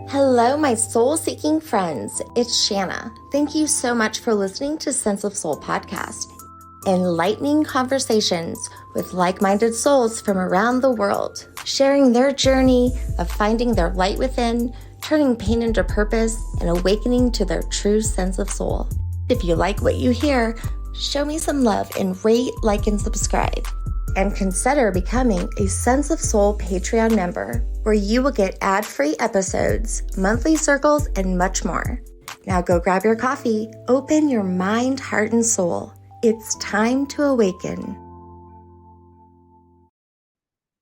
Hello, my soul-seeking friends. It's Shanna. Thank you so much for listening to Sense of Soul podcast. Enlightening conversations with like-minded souls from around the world, sharing their journey of finding their light within, turning pain into purpose, and awakening to their true sense of soul. If you like what you hear, show me some love and rate, like, and subscribe. And consider becoming a Sense of Soul Patreon member, where you will get ad-free episodes, monthly circles, and much more. Now go grab your coffee, open your mind, heart, and soul. It's time to awaken.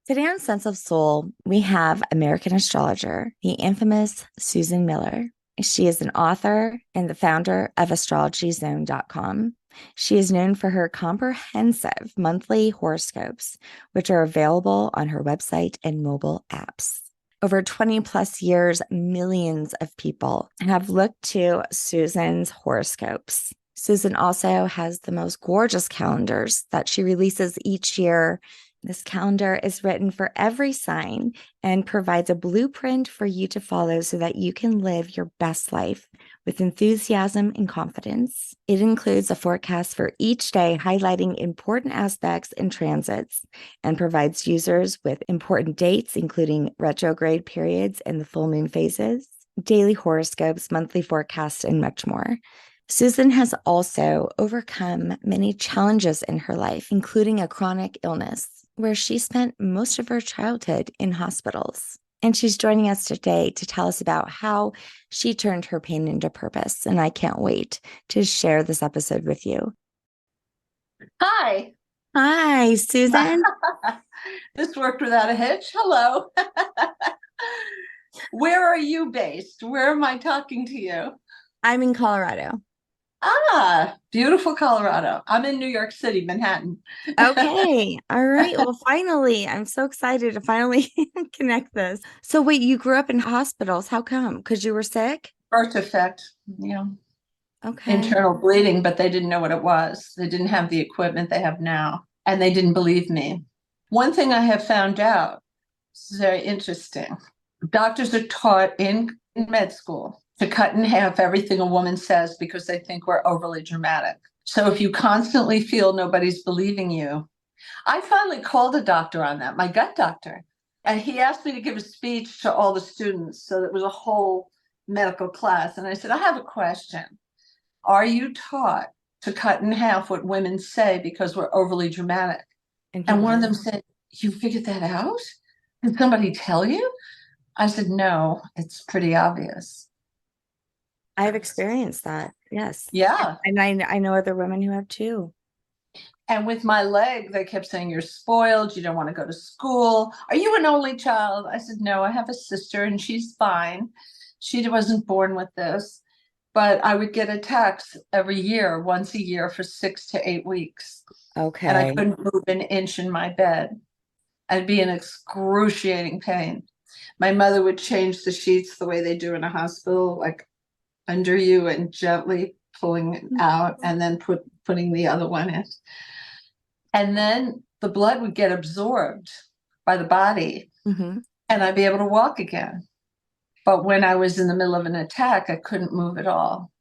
Today on Sense of Soul, we have American astrologer, the infamous Susan Miller. She is an author and the founder of astrologyzone.com. She is known for her comprehensive monthly horoscopes, which are available on her website and mobile apps. Over 20 plus years, millions of people have looked to Susan's horoscopes. Susan also has the most gorgeous calendars that she releases each year. This calendar is written for every sign and provides a blueprint for you to follow so that you can live your best life with enthusiasm and confidence. It includes a forecast for each day, highlighting important aspects and transits, and provides users with important dates, including retrograde periods and the full moon phases, daily horoscopes, monthly forecasts, and much more. Susan has also overcome many challenges in her life, including a chronic illness, where she spent most of her childhood in hospitals. And she's joining us today to tell us about how she turned her pain into purpose. And I can't wait to share this episode with you. Hi. Hi, Susan. This worked without a hitch. Hello. Where are you based? Where am I talking to you? I'm in Colorado. Beautiful Colorado. I'm in New York City, Manhattan. Okay. All right. Well, finally, I'm so excited to finally connect this. So wait, you grew up in hospitals. How come? Because you were sick? Birth defect, Okay. internal bleeding, but they didn't know what it was. They didn't have the equipment they have now, and they didn't believe me. One thing I have found out, this is very interesting. Doctors are taught in med school to cut in half everything a woman says because they think we're overly dramatic. So if you constantly feel nobody's believing you, I finally called a doctor on that, my gut doctor, and he asked me to give a speech to all the students. So it was a whole medical class. And I said, I have a question. Are you taught to cut in half what women say because we're overly dramatic? And one of them said, you figured that out? Did somebody tell you? I said, no, it's pretty obvious. I've experienced that. Yes. Yeah. And I know other women who have too. And with my leg, they kept saying, you're spoiled. You don't want to go to school. Are you an only child? I said, no, I have a sister and she's fine. She wasn't born with this. But I would get attacks every year, once a year for 6 to 8 weeks. Okay. And I couldn't move an inch in my bed. I'd be in excruciating pain. My mother would change the sheets the way they do in a hospital, like under you and gently pulling it out and then putting the other one in. And then the blood would get absorbed by the body and I'd be able to walk again. But when I was in the middle of an attack, I couldn't move at all.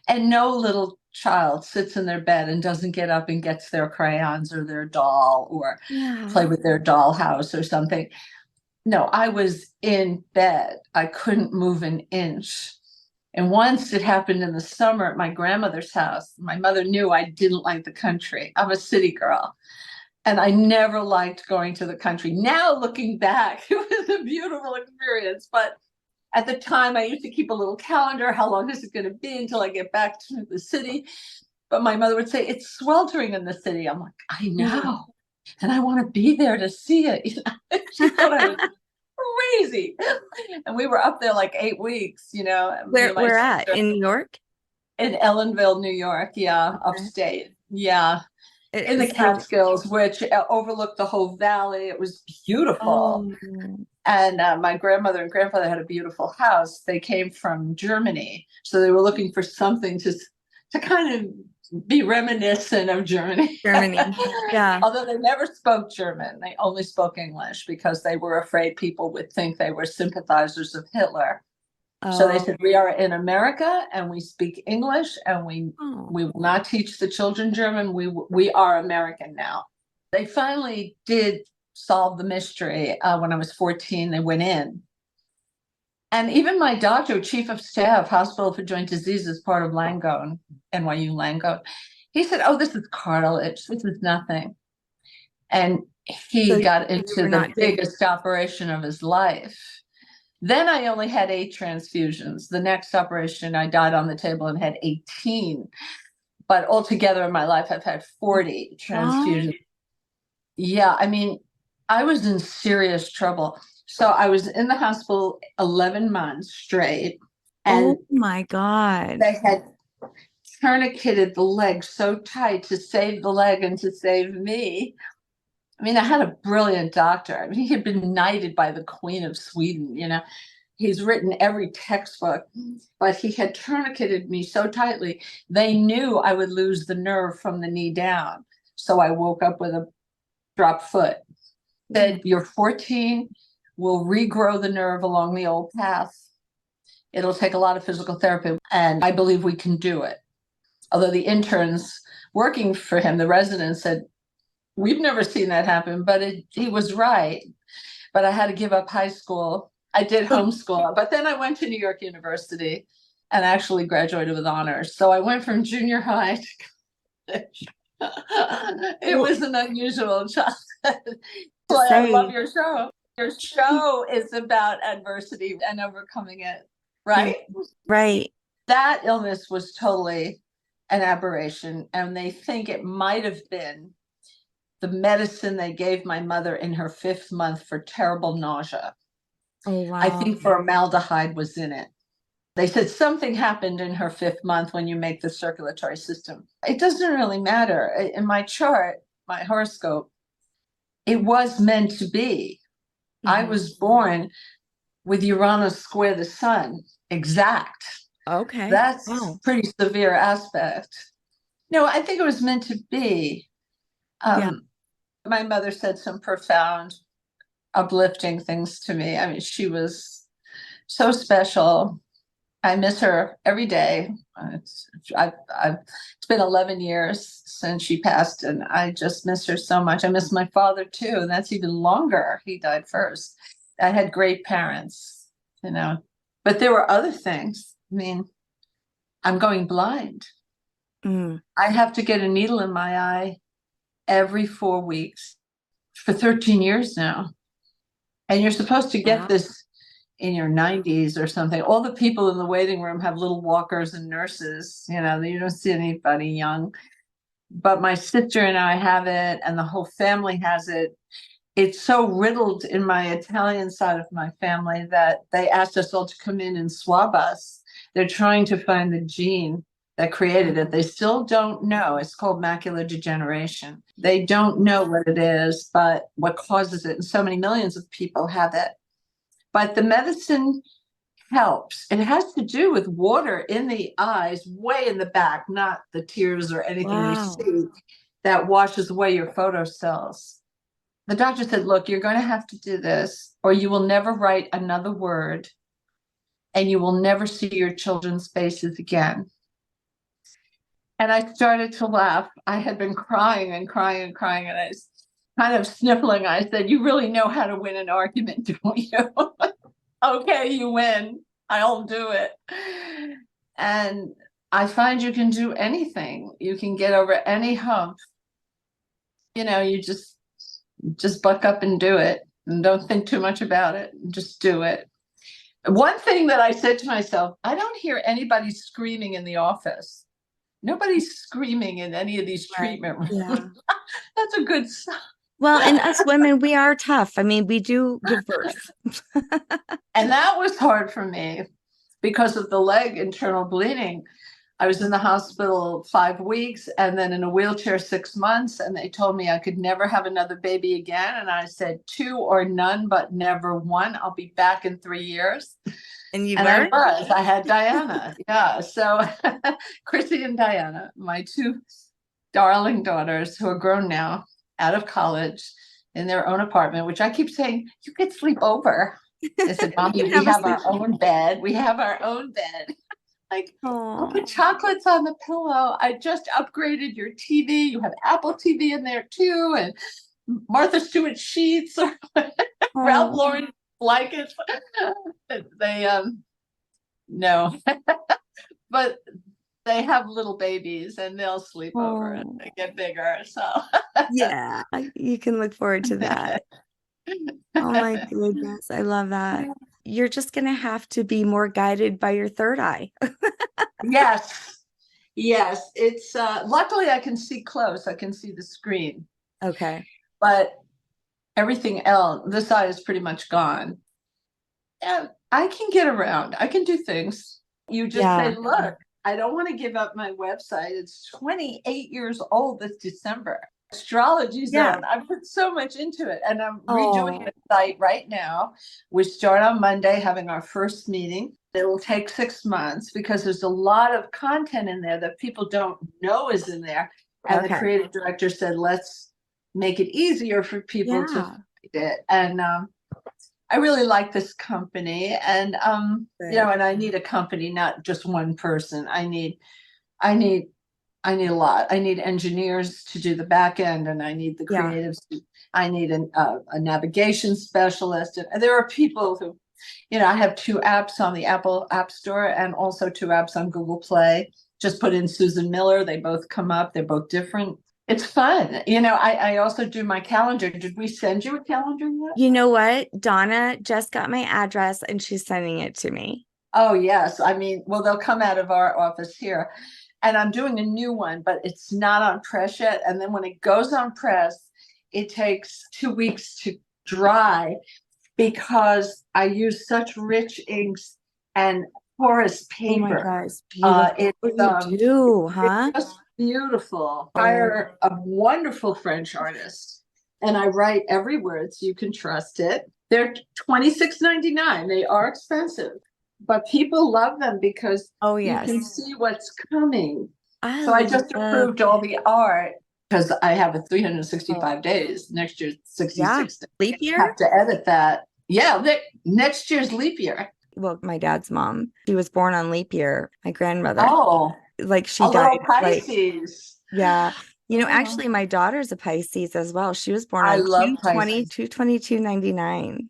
And no little child sits in their bed and doesn't get up and gets their crayons or their doll or play with their dollhouse or something. No, I was in bed. I couldn't move an inch. And once it happened in the summer at my grandmother's house. My mother knew I didn't like the country. I'm a city girl. And I never liked going to the country. Now looking back, it was a beautiful experience. But at the time, I used to keep a little calendar. How long is it going to be until I get back to the city? But my mother would say, it's sweltering in the city. I'm like, I know. And I want to be there to see it. She thought I was crazy. And we were up there like 8 weeks, Where at? In New York? In Ellenville, New York. Yeah. Upstate. Yeah. In the Catskills, which overlooked the whole valley. It was beautiful. And my grandmother and grandfather had a beautiful house. They came from Germany. So they were looking for something to kind of be reminiscent of Germany. Yeah. Although they never spoke German. They only spoke English because they were afraid people would think they were sympathizers of Hitler. So they Oh, said, we are in America and we speak English and oh. we will not teach the children German. We are American now. They finally did solve the mystery when I was 14. They went in. And even my doctor, chief of staff, Hospital for Joint Diseases, part of Langone, NYU Langone, he said, oh, this is cartilage. This is nothing. And So he got you into were the not doing. biggest operation of his life. Then I only had 8 transfusions. The next operation, I died on the table and had 18. But altogether in my life, I've had 40 God. transfusions. Yeah, I mean, I was in serious trouble. So I was in the hospital 11 months straight, and Oh my God. they had tourniqueted the leg so tight to save the leg and to save me. I mean, I had a brilliant doctor. I mean, he had been knighted by the Queen of Sweden, you know. He's written every textbook, but he had tourniqueted me so tightly, they knew I would lose the nerve from the knee down. So I woke up with a dropped foot. Said, you're 14, we'll regrow the nerve along the old path. It'll take a lot of physical therapy, and I believe we can do it. Although the interns working for him, the residents said, we've never seen that happen, but he was right. But I had to give up high school. I did So, homeschool, but then I went to New York University and actually graduated with honors. So I went from junior high to college. It well, was an unusual childhood. That's to why I love say, your show. Your show is about adversity and overcoming it, yeah, right? right. That illness was totally an aberration, and they think it might have been the medicine they gave my mother in her 5th month for terrible nausea. Oh, I wow. think formaldehyde was in it. They said something happened in her 5th month when you make the circulatory system. It doesn't really matter. In my chart, my horoscope, it was meant to be. I Hmm. was born with Uranus square the sun, exact. Okay. That's Oh, pretty severe aspect. No, I think it was meant to be. yeah. Um, my mother said some profound, uplifting things to me. I mean, she was so special. I miss her every day. It's been 11 years since she passed, and I just miss her so much. I miss my father too, and that's even longer. He died first. I had great parents, you know, but there were other things. I mean, I'm going blind. Mm, I have to get a needle in my eye every 4 weeks for 13 years now. And you're supposed to get wow. this in your 90s or something. All the people in the waiting room have little walkers and nurses. You know, you don't see anybody young. But my sister and I have it, and the whole family has it. It's so riddled in my Italian side of my family that they asked us all to come in and swab us. They're trying to find the gene that created it. Mm, They still don't know. It's called macular degeneration. They don't know what it is, but what causes it. And so many millions of people have it. But the medicine helps. It has to do with water in the eyes, way in the back, not the tears or anything you wow. see that washes away your photocells. The doctor said, look, you're going to have to do this, or you will never write another word, and you will never see your children's faces again. And I started to laugh. I had been crying and crying and crying, and I was kind of sniffling. I said, you really know how to win an argument, don't you? Okay, you win. I'll do it. And I find you can do anything. You can get over any hump. You know, you just buck up and do it, and don't think too much about it. Just do it. One thing that I said to myself, I don't hear anybody screaming in the office. Nobody's screaming in any of these Right. treatment rooms. Yeah. That's a good sign. Well, and us women, we are tough. I mean, we do give birth. And that was hard for me because of the leg internal bleeding. I was in the hospital 5 weeks and then in a wheelchair 6 months, and they told me I could never have another baby again. And I said, 2 or none, but never one. I'll be back in 3 years. And you And I were? was. I had Diana. Yeah. So Chrissy and Diana, my 2 darling daughters who are grown now, out of college, in their own apartment, which I keep saying, you could sleep over. They said, You Mommy, can we have a have our sleep. own bed. We have our own bed. Like, I'll Oh, put chocolates on the pillow. I just upgraded your TV. You have Apple TV in there too. And Martha Stewart sheets or Ralph oh, Lauren blankets. They no, but they have little babies and they'll sleep over and oh. they get bigger. So Yeah, you can look forward to that. Oh my goodness, I love that. You're just gonna have to be more guided by your third eye. yes, yes. It's luckily I can see close. I can see the screen, Okay. but everything else, this eye is pretty much gone. And I can get around. I can do things. You just say, Yeah. look, I don't want to give up my website. It's 28 years old this December. Astrology Yeah. Zone. I put so much into it and I'm redoing Oh, the site right now. We start on Monday having our first meeting. It'll take 6 months because there's a lot of content in there that people don't know is in there. And the okay. creative director said, let's make it easier for people to Yeah. find it. And I really like this company and Good. and I need a company, not just one person. I need I need a lot. I need engineers to do the back end and I need the Yeah. creatives. I need a navigation specialist. And there are people who, I have 2 apps on the Apple App Store and also 2 apps on Google Play. Just put in Susan Miller. They both come up. They're both different. It's fun. I also do my calendar. Did we send you a calendar yet? You know what? Donna just got my address and she's sending it to me. Oh, yes. I mean, well, they'll come out of our office here. And I'm doing a new one, but it's not on press yet. And then when it goes on press, it takes 2 weeks to dry because I use such rich inks and porous Oh my paper. gosh, beautiful. It's Oh, you do, it's huh? just beautiful. Oh, Hire a wonderful French artist, and I write every word so you can trust it. They're $26.99. They are expensive, but people love them because oh you yes. can see what's coming. I So I just love approved all the art because I have a oh, 365 days. Next year's yeah. 66 days. Leap I have year? to edit that. Yeah, next year's leap year. Well, my dad's mom, she was born on leap year. My grandmother, Oh, like she a little died like, Pisces. yeah. Oh, Actually my daughter's a Pisces as well. She was born I on love 220, Pisces. 22299.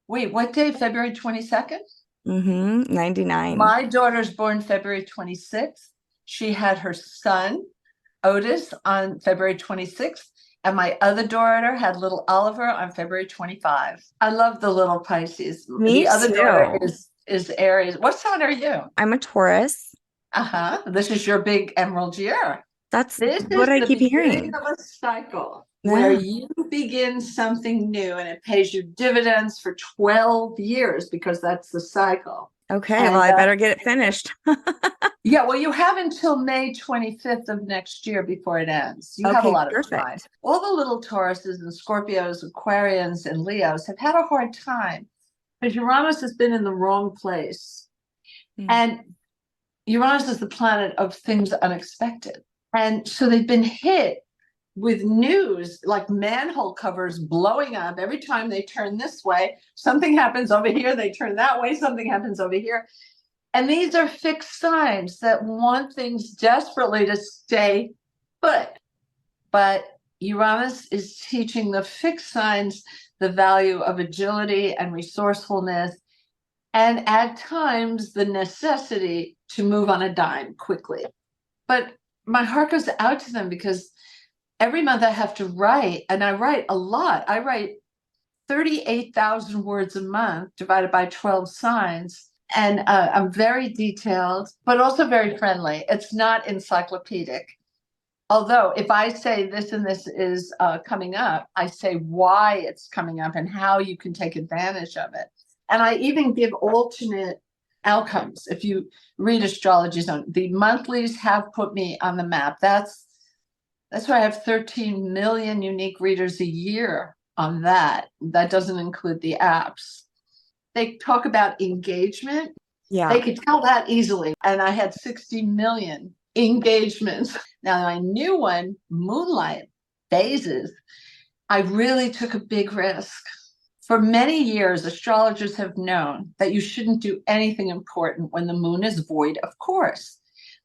Wait, what day? February 22nd? Mm-hmm. 99. My daughter's born February 26th. She had her son, Otis, on February 26th. And my other daughter had little Oliver on February 25. I love the little Pisces. Me The other daughter too. is Aries. What sign are you? I'm a Taurus. Uh-huh. This is your big emerald year. That's This what is I the keep beginning hearing. of a cycle where Yeah. you begin something new and it pays you dividends for 12 years because that's the cycle. Okay, well, And I better get it finished. yeah, well, you have until May 25th of next year before it ends. You have a Okay, lot of time. perfect. All the little Tauruses and Scorpios, Aquarians, and Leos have had a hard time because Uranus has been in the wrong place. Mm. And Uranus is the planet of things unexpected. And so they've been hit with news like manhole covers blowing up. Every time they turn this way, something happens over here. They turn that way, something happens over here. And these are fixed signs that want things desperately to stay put. But Uranus is teaching the fixed signs the value of agility and resourcefulness, and at times the necessity to move on a dime quickly. But my heart goes out to them because every month I have to write, and I write a lot. I write 38,000 words a month divided by 12 signs. And I'm very detailed, but also very friendly. It's not encyclopedic. Although, if I say this and this is coming up, I say why it's coming up and how you can take advantage of it. And I even give alternate outcomes. If you read Astrology Zone, the monthlies have put me on the map. That's why I have 13 million unique readers a year on that. That doesn't include the apps. They talk about engagement. They Yeah. could tell that easily. And I had 60 million engagements. Now, my new one, Moonlight Phases, I really took a big risk. For many years, astrologers have known that you shouldn't do anything important when the moon is void, of course.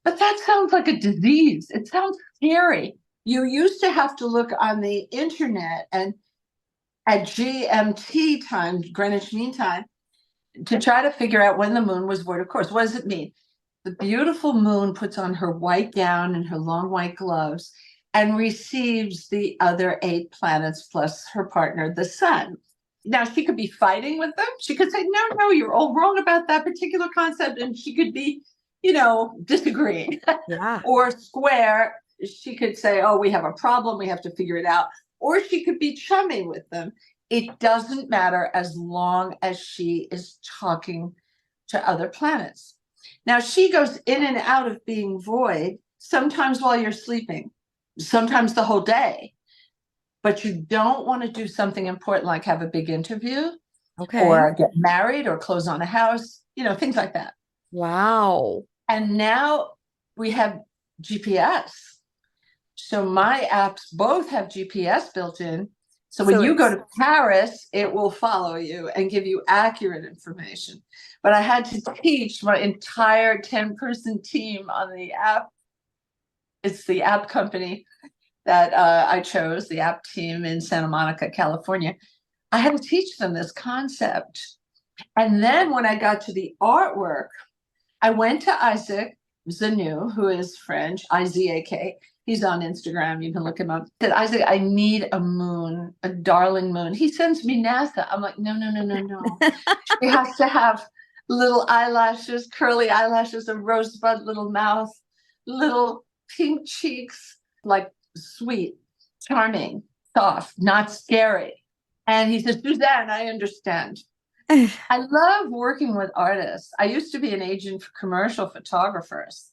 But that sounds like a disease. It sounds scary. You used to have to look on the internet and at GMT time, Greenwich Mean Time, to try to figure out when the moon was void. Of course, what does it mean? The beautiful moon puts on her white gown and her long white gloves and receives the other 8 planets plus her partner, the sun. Now, she could be fighting with them. She could say, no, no, you're all wrong about that particular concept. And she could be, disagreeing. Yeah. Or square, she could say, oh, we have a problem. We have to figure it out. Or she could be chumming with them. It doesn't matter as long as she is talking to other planets. Now, she goes in and out of being void, sometimes while you're sleeping, sometimes the whole day. But you don't want to do something important like have a big interview or get married or close on a house, things like that. Wow. And now we have GPS. So my apps both have GPS built in. So when you go to Paris, it will follow you and give you accurate information. But I had to teach my entire 10-person team on the app. It's the app company that I chose, the app team in Santa Monica, California. I had to teach them this concept. And then when I got to the artwork, I went to Isaac Zanu, who is French, Izak. He's on Instagram. You can look him up. I said, Isaac, I need a moon, a darling moon. He sends me NASA. I'm like, no, no, no, no, no. She has to have little eyelashes, curly eyelashes, a rosebud little mouth, little pink cheeks, like sweet, charming, soft, not scary. And he says, Suzanne, I understand. I love working with artists. I used to be an agent for commercial photographers,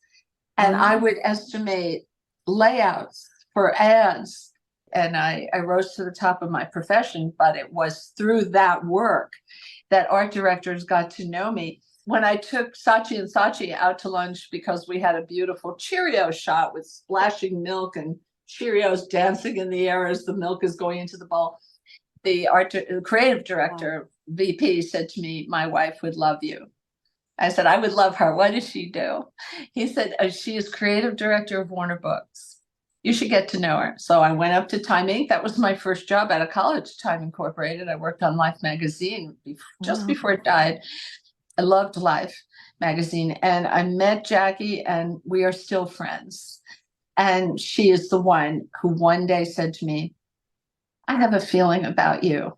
and I would estimate layouts for ads. And I rose to the top of my profession, but it was through that work that art directors got to know me. When I took Sachi and Sachi out to lunch because we had a beautiful Cheerio shot with splashing milk and Cheerios dancing in the air as the milk is going into the bowl, the creative director, VP, said to me, my wife would love you. I said, I would love her. What does she do? He said, she is creative director of Warner Books. You should get to know her. So I went up to Time Inc. That was my first job out of college, Time Incorporated. I worked on Life magazine just before it died. I loved Life magazine. And I met Jackie, and we are still friends. And she is the one who one day said to me, I have a feeling about you.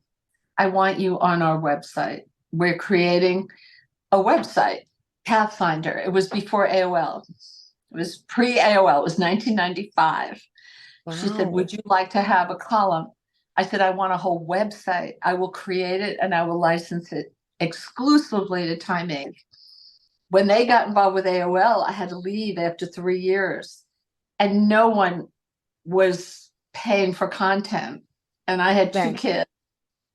I want you on our website. We're creating a website, Pathfinder. It was before AOL. It was pre-AOL. It was 1995. Wow. She said, would you like to have a column? I said, I want a whole website. I will create it and I will license it exclusively to Time Inc. When they got involved with AOL, I had to leave after 3 years, and no one was paying for content. And I had 2 kids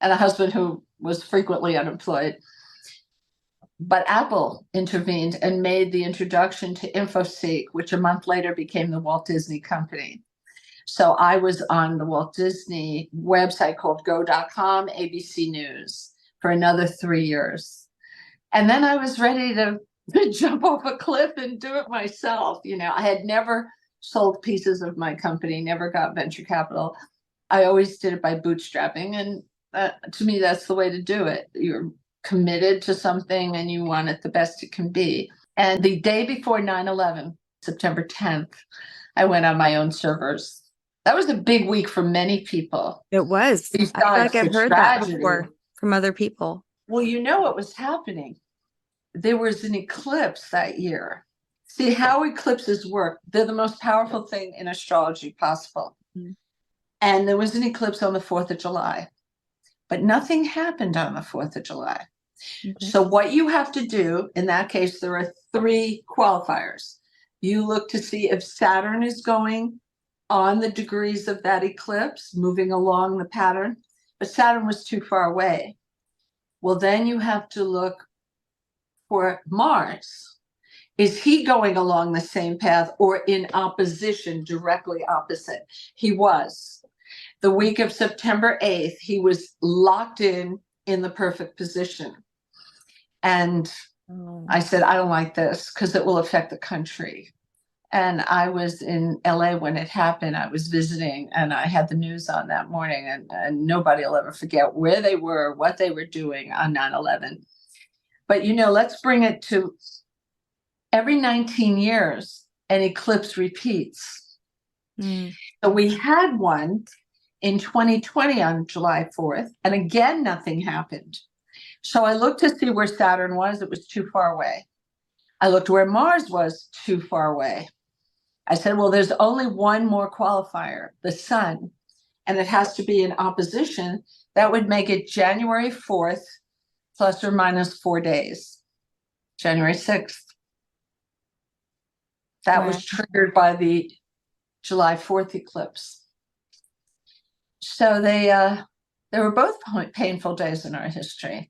and a husband who was frequently unemployed. But Apple intervened and made the introduction to InfoSeek, which a month later became the Walt Disney Company. So I was on the Walt Disney website called go.com, ABC News, for another 3 years. And then I was ready to jump off a cliff and do it myself. I had never sold pieces of my company, never got venture capital. I always did it by bootstrapping. And to me, that's the way to do it. You're committed to something and you want it the best it can be. And the day before 9/11, September 10th, I went on my own servers. That was a big week for many people. It was. I feel like I've heard that before from other people. Well, you know what was happening? There was an eclipse that year. See how eclipses work. They're the most powerful thing in astrology possible. Mm-hmm. And there was an eclipse on the 4th of July. But nothing happened on the 4th of July. Okay. So what you have to do, in that case, there are 3 qualifiers. You look to see if Saturn is going on the degrees of that eclipse, moving along the pattern, but Saturn was too far away. Well, then you have to look for Mars. Is he going along the same path or in opposition, directly opposite? He was. The week of September 8th, he was locked in in the perfect position. And Oh, I said, I don't like this because it will affect the country. And I was in LA when it happened. I was visiting and I had the news on that morning, and nobody will ever forget where they were, what they were doing on 9/11. But, let's bring it to every 19 years, an eclipse repeats. mm, So we had one in 2020 on July 4th, and again, nothing happened. So I looked to see where Saturn was. It was too far away. I looked where Mars was, too far away. I said, well, there's only one more qualifier, the sun, and it has to be in opposition. That would make it January 4th, plus or minus 4 days, January 6th. That wow. was triggered by the July 4th eclipse. So they were both painful days in our history.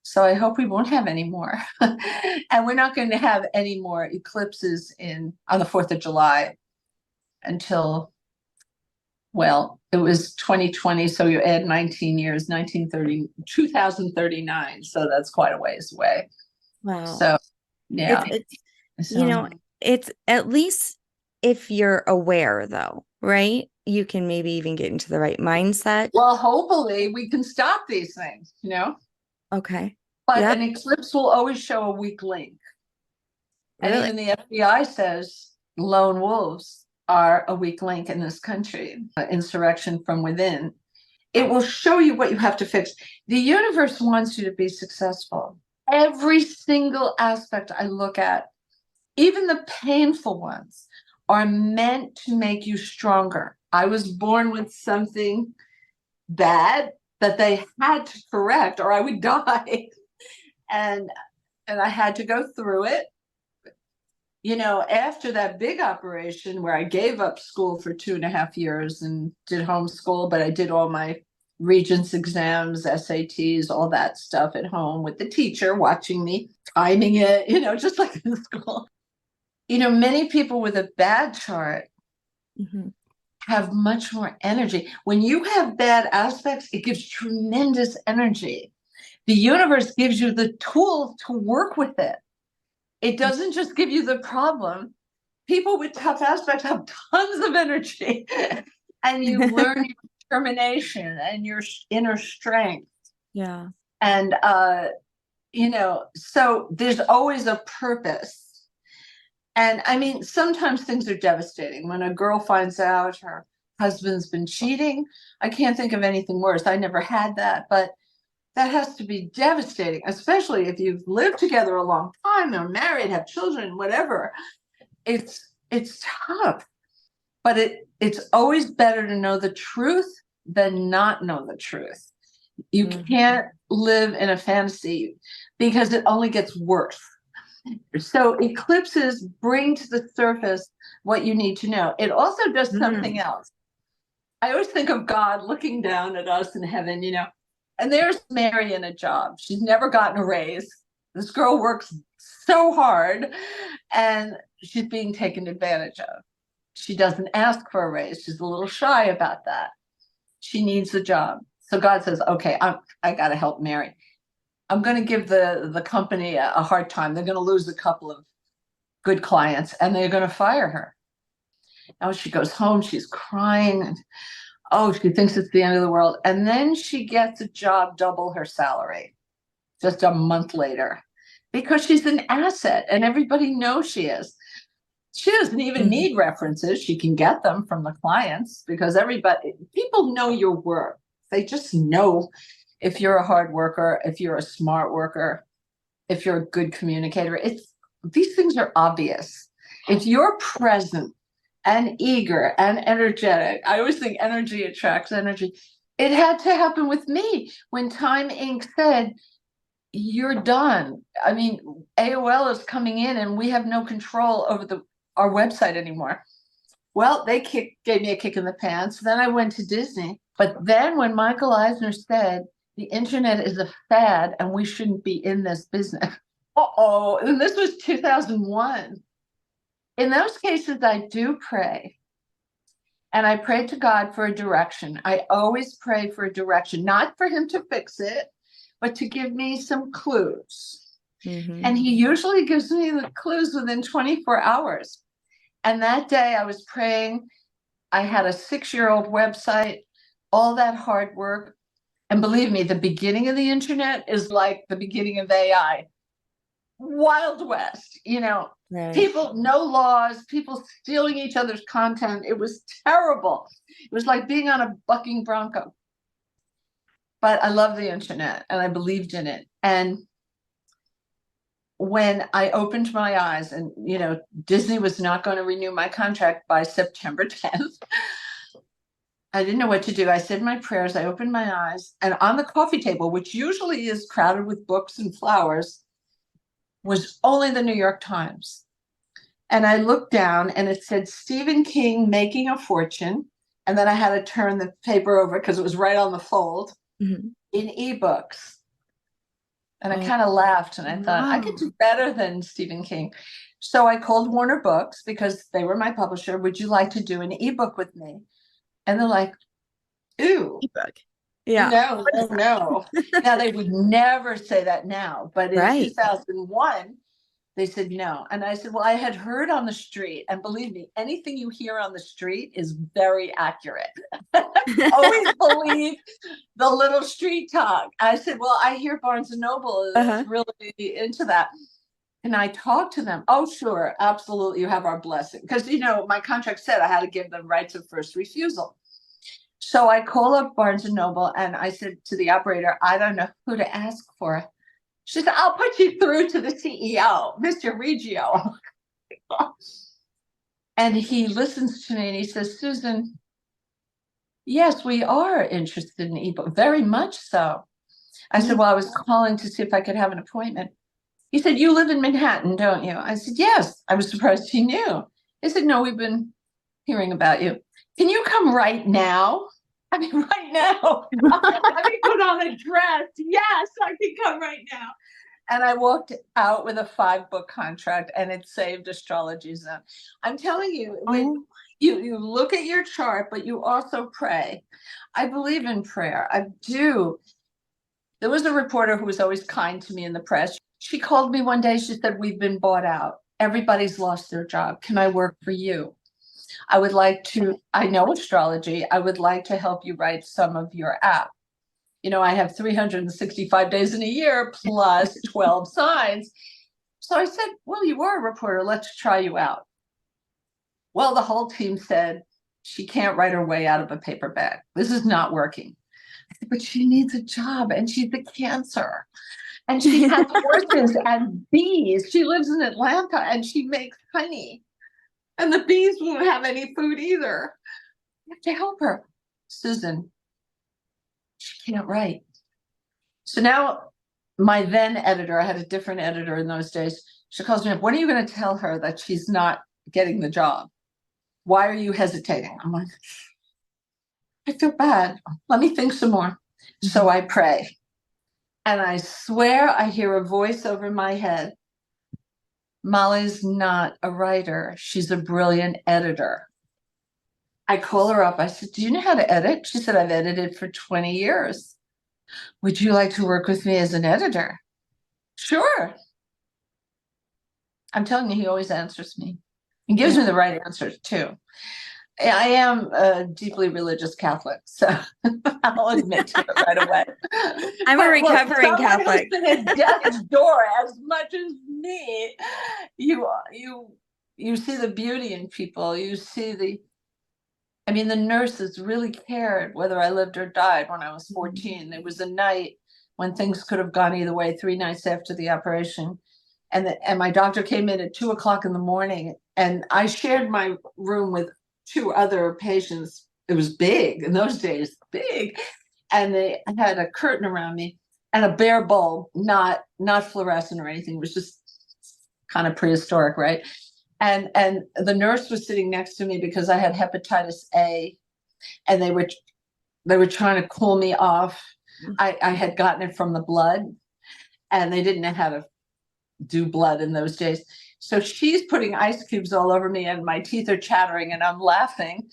So I hope we won't have any more. And we're not going to have any more eclipses on the 4th of July until, well, it was 2020. So you add 19 years, 2039. So that's quite a ways away. Wow. So, It's yeah. it's you So, know, it's at least if you're aware though, right? You can maybe even get into the right mindset. well, hopefully we can stop these things. Okay. But Yep. an eclipse will always show a weak link. And Really. even the FBI says lone wolves are a weak link in this country, insurrection from within. It will show you what you have to fix. The universe wants you to be successful. Every single aspect I look at, even the painful ones, are meant to make you stronger. I was born with something bad that they had to correct or I would die. And I had to go through it. After that big operation where I gave up school for 2.5 years and did homeschool, but I did all my Regents exams, SATs, all that stuff at home with the teacher watching me, timing it, just like in school. Many people with a bad chart Hmm. have much more energy. When you have bad aspects, it gives tremendous energy. The universe gives you the tools to work with it. It doesn't just give you the problem. People with tough aspects have tons of energy, and you learn your determination and your inner strength. Yeah. And, so there's always a purpose. And I mean, sometimes things are devastating. When a girl finds out her husband's been cheating, I can't think of anything worse. I never had that, but that has to be devastating, especially if you've lived together a long time or married, have children, whatever. It's tough, but it's always better to know the truth than not know the truth. You Mhm. can't live in a fantasy because it only gets worse. So eclipses bring to the surface what you need to know. It also does something Mm. else. I always think of God looking down at us in heaven, and there's Mary in a job. She's never gotten a raise. This girl works so hard and she's being taken advantage of. She doesn't ask for a raise. She's a little shy about that. She needs the job. So God says, okay, I got to help Mary. I'm going to give the company a hard time. They're going to lose a couple of good clients and they're going to fire her. Now she goes home, she's crying. And, oh, she thinks it's the end of the world. And then she gets a job double her salary just a month later because she's an asset and everybody knows she is. She doesn't even Mhm. need references. She can get them from the clients because people know your work. They just know if you're a hard worker, if you're a smart worker, if you're a good communicator. These things are obvious. If you're present and eager and energetic, I always think energy attracts energy. It had to happen with me when Time Inc. said, you're done. I mean, AOL is coming in and we have no control over our website anymore. Well, they gave me a kick in the pants. Then I went to Disney. But then when Michael Eisner said the internet is a fad and we shouldn't be in this business. Uh-oh. And this was 2001. In those cases, I do pray. And I pray to God for a direction. I always pray for a direction, not for him to fix it, but to give me some clues. Mm-hmm. And he usually gives me the clues within 24 hours. And that day I was praying. I had a 6-year-old website, all that hard work. And believe me, the beginning of the internet is like the beginning of AI. Wild West, Right. people, no laws, people stealing each other's content. It was terrible. It was like being on a bucking bronco. But I love the internet and I believed in it. And when I opened my eyes and, Disney was not going to renew my contract by September 10th, I didn't know what to do. I said my prayers, I opened my eyes, and on the coffee table, which usually is crowded with books and flowers, was only the New York Times. And I looked down and it said Stephen King Making a Fortune. And then I had to turn the paper over because it was right on the fold Mm-hmm. in ebooks. And I Oh, kind of laughed and I thought I could wow. do better than Stephen King. So I called Warner Books because they were my publisher. Would you like to do an ebook with me? And they're like, ooh, Ebook. Yeah. no, no, no. Now they would never say that now, but in Right. 2001, they said no. And I said, well, I had heard on the street, and believe me, anything you hear on the street is very accurate. Always believe the little street talk. I said, well, I hear Barnes and Noble is Uh-huh. really into that. And I talked to them. Oh, sure, absolutely. You have our blessing. Because, my contract said I had to give them rights of first refusal. So I call up Barnes and Noble and I said to the operator, I don't know who to ask for. She said, I'll put you through to the CEO, Mr. Reggio. And he listens to me and he says, Susan, yes, we are interested in ebook, very much so. I said, well, I was calling to see if I could have an appointment. He said, you live in Manhattan, don't you? I said, yes. I was surprised he knew. He said, no, we've been hearing about you. Can you come right now? I mean, right now. Let me put on a dress. Yes, I can come right now. And I walked out with a 5-book contract and it saved Astrology Zone. I'm telling you, when Oh, you look at your chart, but you also pray. I believe in prayer. I do. There was a reporter who was always kind to me in the press. She called me one day. She said, we've been bought out. Everybody's lost their job. Can I work for you? I know astrology. I would like to help you write some of your app. I have 365 days in a year plus 12 signs. So I said, well, you are a reporter. Let's try you out. Well, the whole team said, she can't write her way out of a paper bag. This is not working. I said, but she needs a job and she's a cancer. And she has horses and bees. She lives in Atlanta and she makes honey. And the bees won't have any food either. You have to help her. Susan, she can't write. So now my then editor, I had a different editor in those days. She calls me up. When are you going to tell her that she's not getting the job? Why are you hesitating? I'm like, I feel bad. Let me think some more. So I pray. And I swear I hear a voice over my head. Molly's not a writer. She's a brilliant editor. I call her up. I said, do you know how to edit? She said, I've edited for 20 years. Would you like to work with me as an editor? Sure. I'm telling you, he always answers me. He gives me the right answers too. I am a deeply religious Catholic, so I'll admit to it right away. I'm a But look, recovering someone who's Catholic. been at death's door as much as me, you see the beauty in people. You see the nurses really cared whether I lived or died when I was 14. There was a night when things could have gone either way, 3 nights after the operation. And my doctor came in at 2:00 in the morning, and I shared my room with 2 other patients. It was big in those days, big. And they had a curtain around me and a bare bulb, not fluorescent or anything. It was just kind of prehistoric, right? And the nurse was sitting next to me because I had hepatitis A, and they were trying to cool me off. I had gotten it from the blood, and they didn't know how to do blood in those days. So she's putting ice cubes all over me, and my teeth are chattering, and I'm laughing.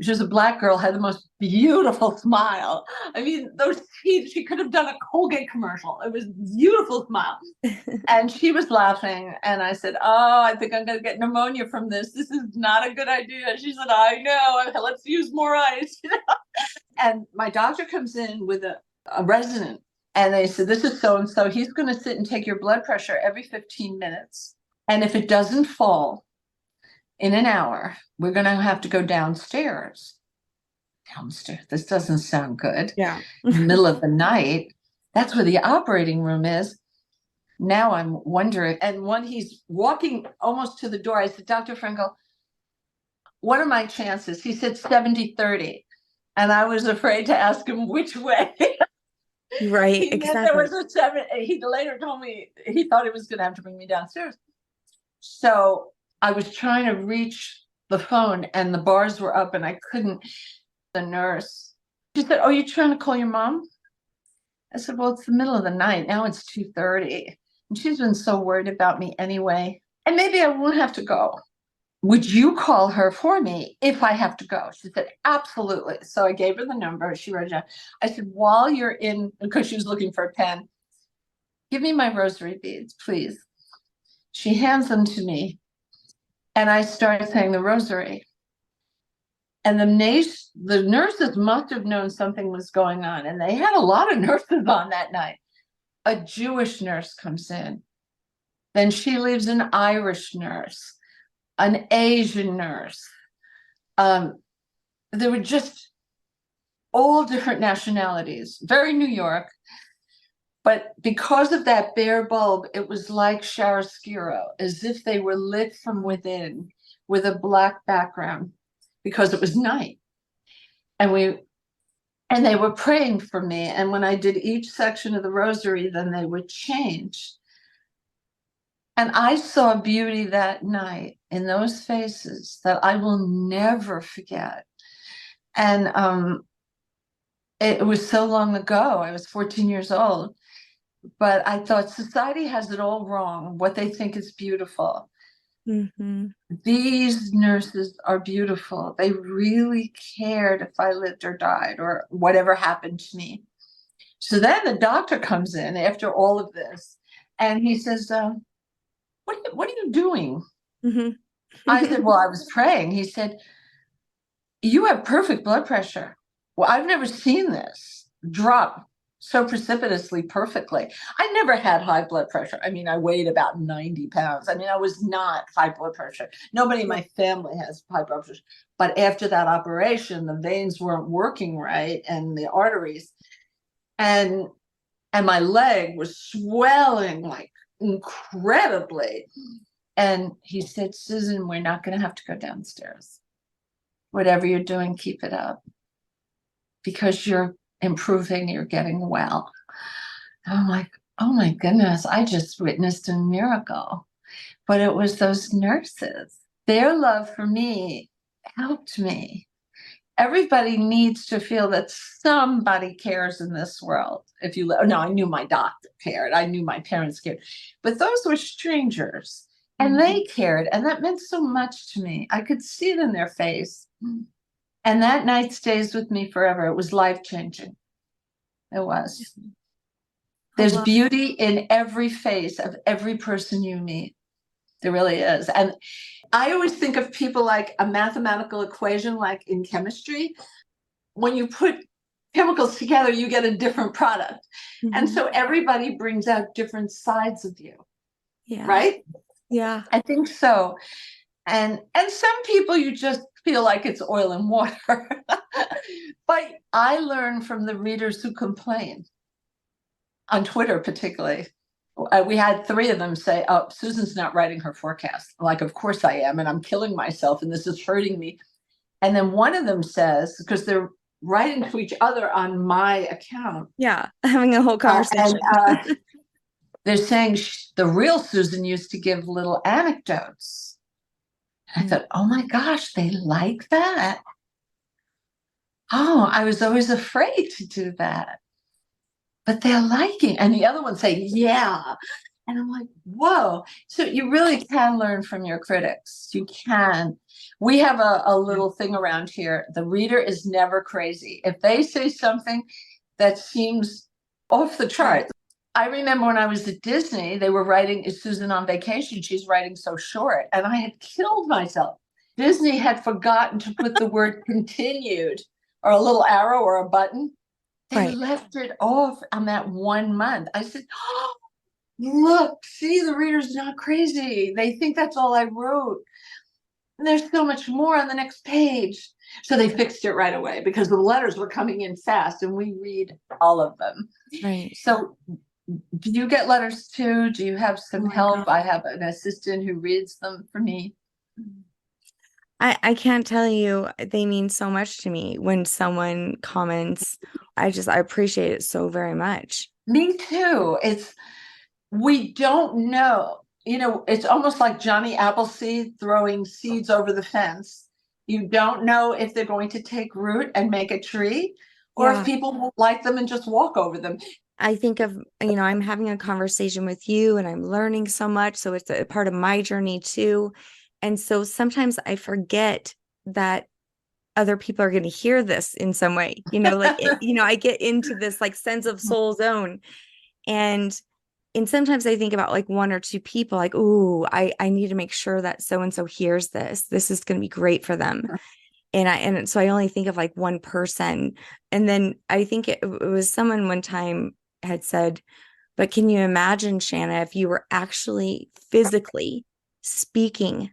She was a Black girl, had the most beautiful smile. I mean, those teeth, she could have done a Colgate commercial. It was a beautiful smile. And she was laughing. And I said, oh, I think I'm going to get pneumonia from this. This is not a good idea. She said, I know. Let's use more ice. And my doctor comes in with a resident. And they said, this is so-and-so. He's going to sit and take your blood pressure every 15 minutes. And if it doesn't fall in an hour, we're going to have to go downstairs. Downstairs. This doesn't sound good. Yeah. In the middle of the night. That's where the operating room is. Now I'm wondering. And when he's walking almost to the door, I said, Dr. Frankel, what are my chances? He said 70-30. And I was afraid to ask him which way. Right, He meant there was a 7. He later told me he thought he was going to have to bring me downstairs. So I was trying to reach the phone and the bars were up and I couldn't. The nurse, she said, oh, you trying to call your mom? I said, well, it's the middle of the night. Now it's 2:30. And she's been so worried about me anyway. And maybe I won't have to go. Would you call her for me if I have to go? She said, absolutely. So I gave her the number. She wrote it down. I said, while you're in, because she was looking for a pen, give me my rosary beads, please. She hands them to me. And I started saying the rosary. And the nurses must have known something was going on. And they had a lot of nurses on that night. A Jewish nurse comes in. Then she leaves an Irish nurse, an Asian nurse. There were just all different nationalities, very New York. But because of that bare bulb, it was like chiaroscuro, as if they were lit from within with a black background. Because it was night. And they were praying for me. And when I did each section of the rosary, then they would change. And I saw beauty that night in those faces that I will never forget. And it was so long ago. I was 14 years old. But I thought society has it all wrong, what they think is beautiful. Mm-hmm. These nurses are beautiful. They really cared if I lived or died or whatever happened to me. So then the doctor comes in after all of this and he says, what are you doing? Mm-hmm. I said, well, I was praying. He said, you have perfect blood pressure. Well, I've never seen this drop so precipitously perfectly. I never had high blood pressure. I mean, I weighed about 90 pounds. I mean, I was not high blood pressure. Nobody in my family has high blood pressure. But after that operation, the veins weren't working right and the arteries. And my leg was swelling like incredibly. And he said, Susan, we're not going to have to go downstairs. Whatever you're doing, keep it up. Because you're improving, you're getting well. I'm like, oh my goodness, I just witnessed a miracle. But it was those nurses. Their love for me helped me. Everybody needs to feel that somebody cares in this world. If you no, I knew my doctor cared. I knew my parents cared. But those were strangers and they cared. And that meant so much to me. I could see it in their face. And that night stays with me forever. It was life-changing. It was. There's beauty in every face of every person you meet. There really is. And I always think of people like a mathematical equation, like in chemistry. When you put chemicals together, you get a different product. Mm-hmm. And so everybody brings out different sides of you. Yeah. Right? Yeah. I think so. And some people you just feel like it's oil and water. But I learn from the readers who complain on Twitter, particularly. We had 3 of them say, oh, Susan's not writing her forecast. I'm like, of course I am. And I'm killing myself. And this is hurting me. And then one of them says, because they're writing to each other on my account. Yeah. Having a whole conversation. They're saying the real Susan used to give little anecdotes. I thought, oh my gosh, they like that. Oh, I was always afraid to do that. But they're liking. And the other one say, yeah. And I'm like, whoa. So you really can learn from your critics. You can. We have a little thing around here. The reader is never crazy. If they say something that seems off the Right. chart. I remember when I was at Disney, they were writing, is Susan on vacation? She's writing so short. And I had killed myself. Disney had forgotten to put the word continued or a little arrow or a button. They Right. left it off on that 1 month. I said, oh, look, see, the reader's not crazy. They think that's all I wrote. And there's so much more on the next page. So they fixed it right away because the letters were coming in fast and we read all of them. Right. So do you get letters too? Do you have Oh some my help? God. I have an assistant who reads them for me. I can't tell you, they mean so much to me when someone comments. I appreciate it so very much. Me too. We don't know. It's almost like Johnny Appleseed throwing seeds over the fence. You don't know if they're going to take root and make a tree, or if Yeah. people will like them and just walk over them. I think of, I'm having a conversation with you and I'm learning so much. So it's a part of my journey too. And so sometimes I forget that other people are going to hear this in some way, I get into this like sense of soul zone. And sometimes I think about like one or two people, like, ooh, I need to make sure that so and so hears this. This is going to be great for them. And so I only think of like one person. And then I think it was someone one time had said, but can you imagine, Shanna, if you were actually physically speaking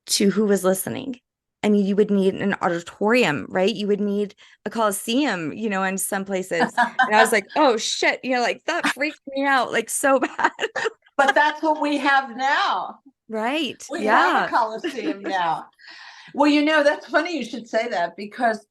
to who was listening? I mean, you would need an auditorium, right? You would need a coliseum, in some places. And I was like, oh shit, like that freaked me out like so bad. But that's what we have now. Right. We have a Yeah. Coliseum now. Well, that's funny you should say that because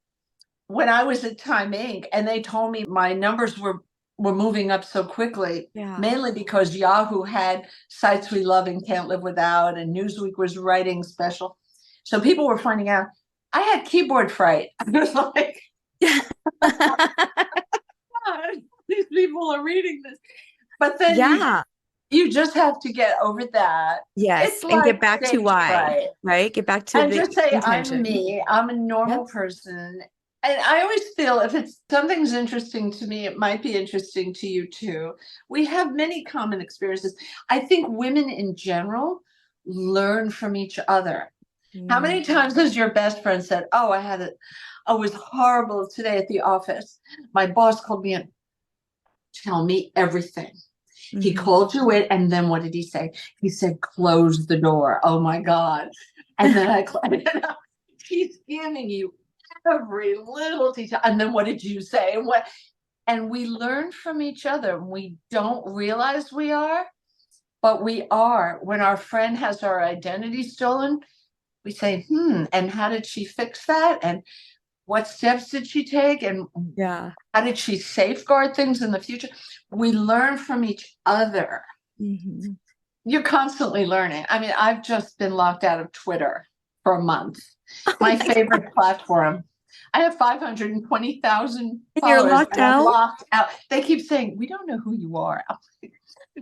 when I was at Time Inc. and they told me my numbers were moving up so quickly, Yeah. mainly because Yahoo had Sites We Love and Can't Live Without, and Newsweek was writing special. So people were finding out I had keyboard fright. I was like, Yeah. God, these people are reading this. But then Yeah. you just have to get over that. Yes. It's And like get back to stage why, fright. right? Get back to And the just say, I'm intention. me, I'm a Yep. normal person. And I always feel if it's something's interesting to me, it might be interesting to you too. We have many common experiences. I think women in general learn from each other. How Mm-hmm. many times has your best friend said, oh, it was horrible today at the office. My boss called me and tell me everything. He Mm-hmm. called you in, and then what did he say? He said, close the door. Oh my God. And then he's giving you every little detail. And then what did you say? And we learn from each other. We don't realize we are, but we are. When our friend has our identity stolen, we say, and how did she fix that? And what steps did she take? And Yeah. how did she safeguard things in the future? We learn from each other. Mm-hmm. You're constantly learning. I mean, I've just been locked out of Twitter for a month. Oh My my God. favorite platform. I have 520,000 And you're followers locked and I'm out? locked out. They keep saying, we don't know who you are. But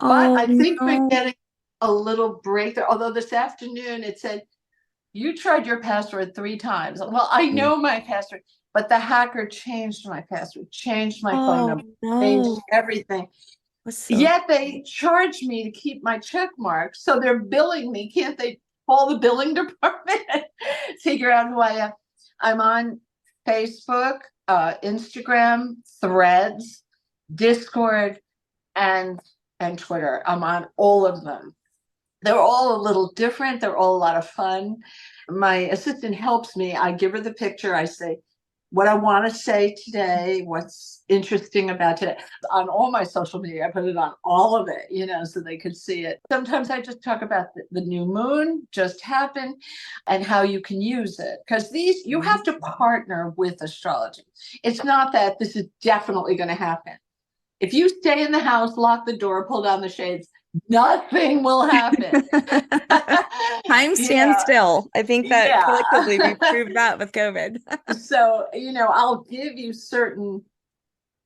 Oh I think we're no. getting a little breakthrough. Although this afternoon it said, you tried your password 3 times. Well, I know my password, but the hacker changed my password, changed my phone Oh number, changed no. everything. What's so Yet they charge me to keep my check mark. So they're billing me. Can't they call the billing department and figure out who I am? I'm on Facebook, Instagram, Threads, Discord, and Twitter. I'm on all of them. They're all a little different. They're all a lot of fun. My assistant helps me. I give her the picture. I say, what I want to say today, what's interesting about today. On all my social media, I put it on all of it, so they could see it. Sometimes I just talk about the new moon just happened and how you can use it. Because you have to partner with astrology. It's not that this is definitely going to happen. If you stay in the house, lock the door, pull down the shades, nothing will happen. time you stands know, still? I think that yeah. collectively we proved that with COVID. So, I'll give you certain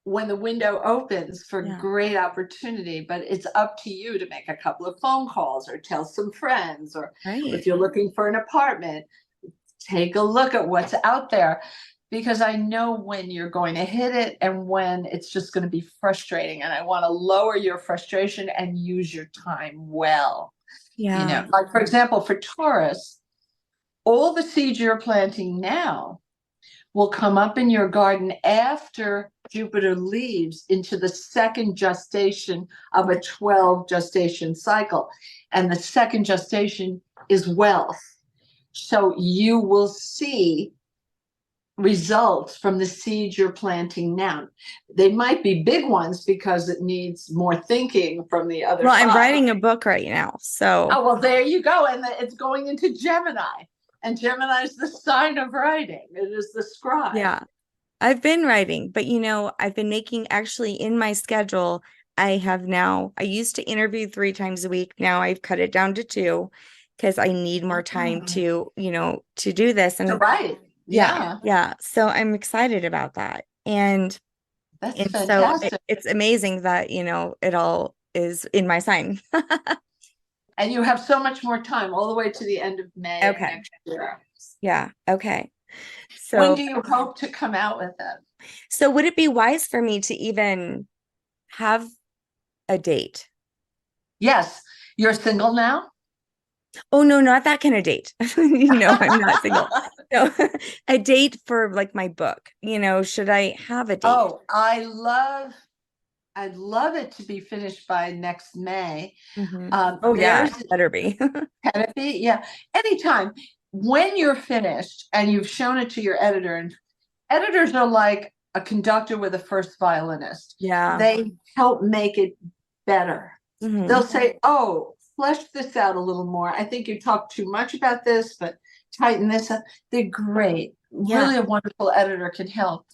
when the window opens for Yeah. great opportunity, but it's up to you to make a couple of phone calls or tell some friends, or if Right. you're looking for an apartment, take a look at what's out there, because I know when you're going to hit it and when it's just going to be frustrating. And I want to lower your frustration and use your time well. Yeah. Like for example, for Taurus, all the seeds you're planting now will come up in your garden after Jupiter leaves into the second gestation of a 12 gestation cycle. And the second gestation is wealth. So you will see results from the seeds you're planting now. They might be big ones because it needs more thinking from the other Well, I'm side. writing a book right now. So Oh, well, there you go. And it's going into Gemini. And Gemini is the sign of writing. It is the scribe. yeah, I've been writing, but I've been making actually in my schedule. I used to interview 3 times a week. Now I've cut it down to 2 because I need more time to do this. To And write. yeah, Yeah, yeah. So I'm excited about that. that's And so fantastic. it's amazing that, it all is in my sign. And you have so much more time all the way to the end of May of Okay. next year. Yeah. Okay. When So, do you hope to come out with it? so would it be wise for me to even have a date? Yes, you're single now? Oh, no, not that kind of date. I'm not single. No, a date for like my book. Should I have a date? Oh, I'd love it to be finished by next May. Oh, yeah, There's better be. Canopy, yeah. Anytime when you're finished and you've shown it to your editor, and editors are like a conductor with a first violinist. Yeah. They help make it better. They'll say, "Oh, flesh this out a little more. I think you talked too much about this, but tighten this up." They're great. Yeah. Really, a wonderful editor can help.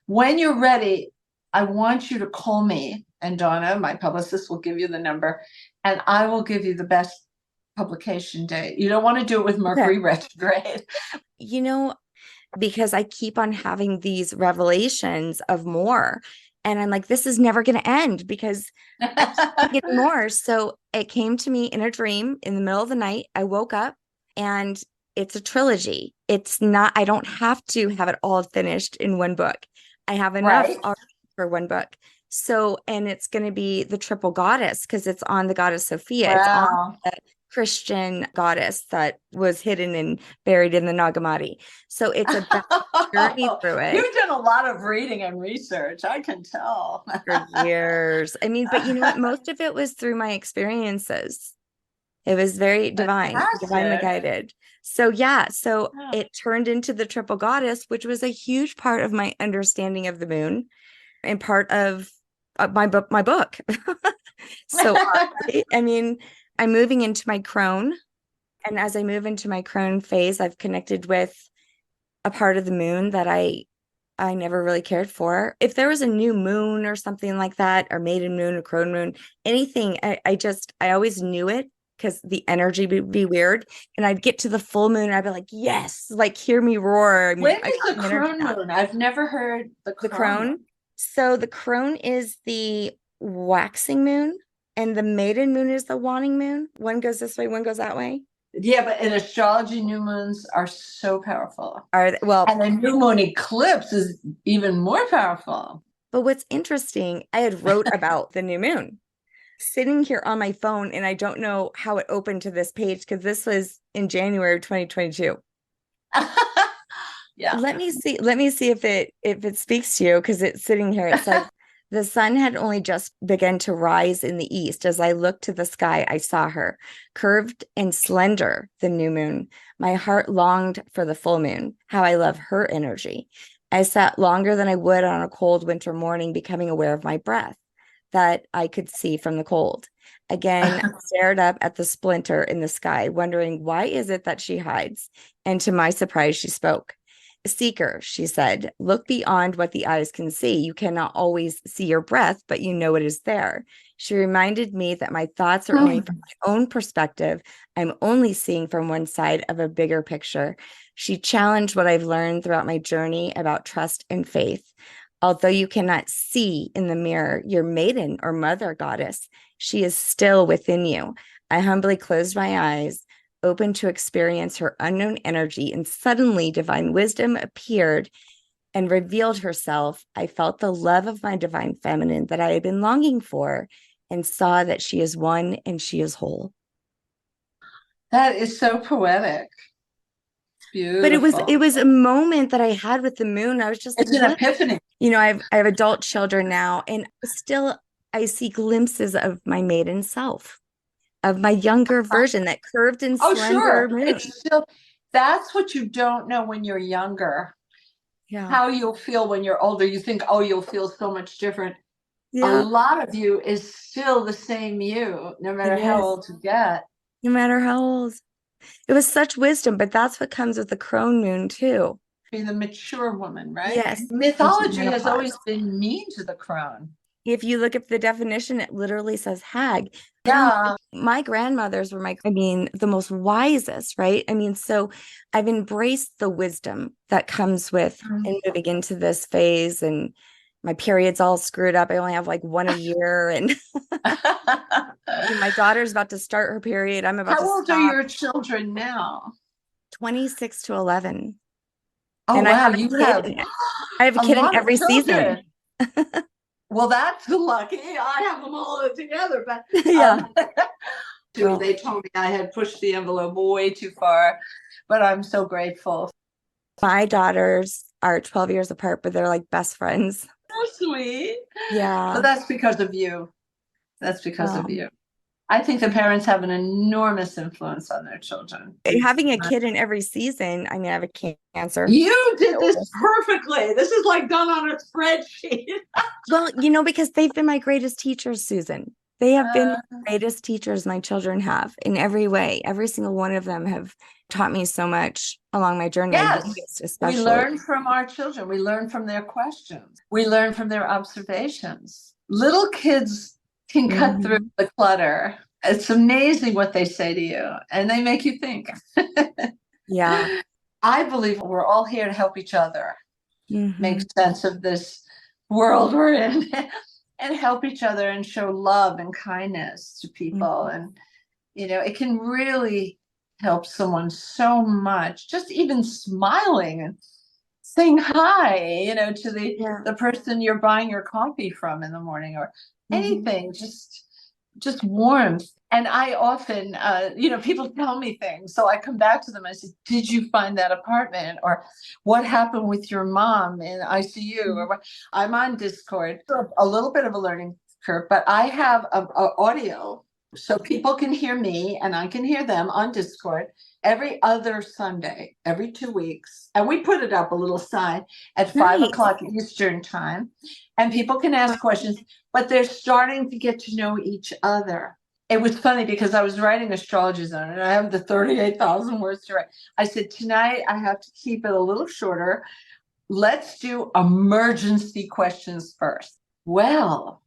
When you're ready, I want you to call me, and Donna, my publicist, will give you the number, and I will give you the best publication date. You don't want to do it with Okay. Mercury retrograde. You know, because I keep on having these revelations of more. And I'm like, this is never going to end because I keep getting more. So it came to me in a dream in the middle of the night. I woke up and it's a trilogy. It's not, I don't have to have it all finished in one book. I have enough Right? already for one book. So, and it's going to be the triple goddess because it's on the goddess Sophia. It's on Wow. the Christian goddess that was hidden and buried in the Nagamati. So it's about journey through it You've done a lot of reading and research. I can tell. for years. I mean, but you know what? Most of it was through my experiences. It was very divinely Fantastic. guided. So yeah, so Yeah. it turned into the triple goddess, which was a huge part of my understanding of the moon and part of my book. So I mean, I'm moving into my crone, and as I move into my crone phase, I've connected with a part of the moon that I never really cared for. If there was a new moon or something like that, or maiden moon or crone moon, anything, I always knew it because the energy would be weird. And I'd get to the full moon and I'd be like, yes, like hear me roar. When I is got the the energy crone now. moon? I've never heard the The crone moon. crone. So the crone is the waxing moon, and the maiden moon is the waning moon. One goes this way, one goes that way. Yeah, but in astrology, new moons are so powerful. Well, And a new moon eclipse is even more powerful. but what's interesting, I had wrote about the new moon sitting here on my phone, and I don't know how it opened to this page because this was in January of 2022. Yeah. Let me see if it speaks to you because it's sitting here. It says the sun had only just begun to rise in the east. As I looked to the sky, I saw her, curved and slender, the new moon. My heart longed for the full moon. How I love her energy. I sat longer than I would on a cold winter morning, becoming aware of my breath that I could see from the cold. Again, I stared up at the splinter in the sky, wondering why is it that she hides? And to my surprise, she spoke. Seeker, she said, look beyond what the eyes can see. You cannot always see your breath, but you know it is there. She reminded me that my thoughts are only from my own perspective. I'm only seeing from one side of a bigger picture. She challenged what I've learned throughout my journey about trust and faith. Although you cannot see in the mirror your maiden or mother goddess, she is still within you. I humbly closed my eyes, open to experience her unknown energy, and suddenly divine wisdom appeared and revealed herself. I felt the love of my divine feminine that I had been longing for and saw that she is one and she is whole. That is so poetic. It's But it was beautiful. it was a moment that I had with the moon. I was just like, It's an what? epiphany. I have adult children now, and still I see glimpses of my maiden self, of my younger version, that curved and Oh, slender sure. moon. It's still, that's what you don't know when you're younger, Yeah. how you'll feel when you're older. You think, oh, you'll feel so much different. A Yeah, lot of you is still the same you, no it matter how is. old you get. No matter how old. It was such wisdom, but that's what comes with the crone moon too. Be the mature woman, right? Yes. Into Mythology has always menopause. been mean to the crone. If you look at the definition, it literally says hag. Yeah. My grandmothers were the most wisest, right? So I've embraced the wisdom that comes with and moving into this phase, and my period's all screwed up. I only have like one a year, and my daughter's about to start her period. I'm about to How old are stop. your children now? 26 to 11. Oh, And I wow, have you a kid have in I have a a kid in lot of every season. children. Well, that's lucky. I have them all together, but Yeah. Well, they told me I had pushed the envelope way too far, but I'm so grateful. my daughters are 12 years apart, but they're like best friends. So sweet. But Yeah. that's because of you. That's because of Um, you. I think the parents have an enormous influence on their children. Having a kid in every season, I have a cancer. You did this perfectly. This is like done on a spreadsheet. Well, because they've been my greatest teachers, Susan. They have been my greatest teachers my children have in every way. Every single one of them have taught me so much along my journey, my Yes, youngest we especially. learn from our children. We learn from their questions. We learn from their observations. Little kids can cut through Mhm. the clutter. It's amazing what they say to you, and they make you think. Yeah. I believe we're all here to help each other make Hmm. sense of this world we're in and help each other and show love and kindness to people. And, it can really help someone so much, just even smiling and saying hi, to Yeah. the person you're buying your coffee from in the morning or Hmm. anything, just warmth. And I often, people tell me things. So I come back to them. I say, did you find that apartment? Or what happened with your mom in ICU? Or what? I'm on Discord. So a little bit of a learning curve, but I have a audio so people can hear me and I can hear them on Discord every other Sunday, every 2 weeks. And we put it up a little sign at five Nice. o'clock Eastern time. And people can ask questions, but they're starting to get to know each other. It was funny because I was writing Astrology Zone and I have the 38,000 words to write. I said, tonight I have to keep it a little shorter. Let's do emergency questions first. Well,